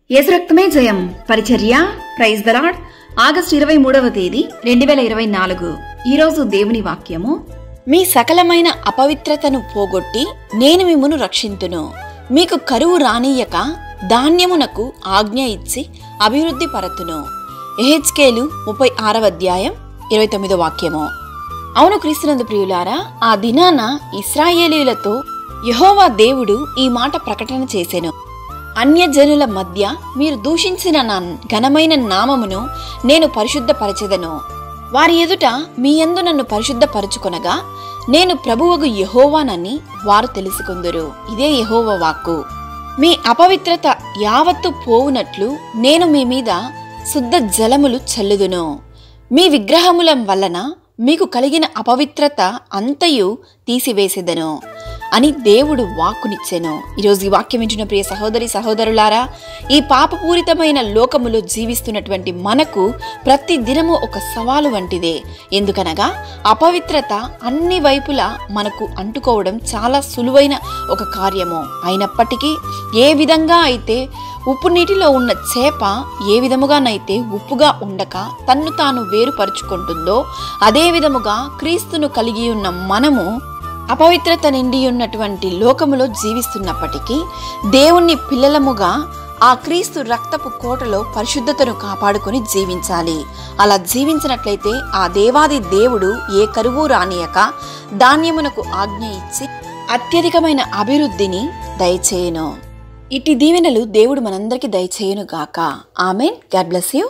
యేసు రక్తమే జయం పరిచర్య ప్రైజ్ ద లార్డ్. ఆగస్టు 23వ తేదీ 2024. ఈరోజు దేవుని వాక్యము, మీ సకలమైన అపవిత్రతను పోగొట్టి నేను మిమ్మును రక్షింతును. మీకు కరువు రానియ్యక ధాన్యమునకు ఆజ్ఞ ఇచ్చి అభివృద్ధి పరతును. యెహెజ్కేలు 36వ అధ్యాయం 29వ వాక్యము. అవును క్రీస్తునందు ప్రియులారా, ఆ దినాన ఇశ్రాయేలీయులతో యెహోవా దేవుడు ఈ మాట ప్రకటన చేసెను. అన్యజనుల మధ్య మీరు దూషించిన నా ఘనమైన నామమును నేను పరిశుద్ధపరచెదను. వారి ఎదుట మీ యందు నన్ను పరిశుద్ధపరచుకొనగా నేను ప్రభువగు యెహోవానని వారు తెలుసుకొందురు. ఇదే యెహోవా వాక్కు. మీ అపవిత్రత యావత్తు పోవునట్లు నేను మీ మీద శుద్ధ జలములు చల్లుదును. మీ విగ్రహముల వలన మీకు కలిగిన అపవిత్రత అంతయు తీసివేసెదను అని దేవుడు వాక్కునిచ్చెను. ఈరోజు ఈ వాక్యం వింటున్న ప్రియ సహోదరి సహోదరులారా, ఈ పాపపూరితమైన లోకములో జీవిస్తున్నటువంటి మనకు ప్రతి దినము ఒక సవాలు వంటిదే. ఎందుకనగా అపవిత్రత అన్ని వైపులా మనకు అంటుకోవడం చాలా సులువైన ఒక కార్యము. అయినప్పటికీ ఏ విధంగా అయితే ఉప్పు నీటిలో ఉన్న చేప ఏ విధముగానైతే ఉప్పుగా ఉండక తన్ను తాను వేరుపరుచుకుంటుందో, అదే విధముగా క్రీస్తును కలిగి ఉన్న మనము అపవిత్రత నిండి ఉన్నటువంటి లోకములో జీవిస్తున్నప్పటికీ దేవుణ్ణి పిల్లలముగా ఆ క్రీస్తు రక్తపు కోటలో పరిశుద్ధతను కాపాడుకొని జీవించాలి. అలా జీవించినట్లయితే ఆ దేవాది దేవుడు ఏ కరువు రానియక ధాన్యమునకు ఆజ్ఞ ఇచ్చి అత్యధికమైన అభివృద్ధిని దయచేయును. ఇట్టి దీవెనలు దేవుడు మనందరికీ దయచేయును గాక. ఆమేన్. God bless you.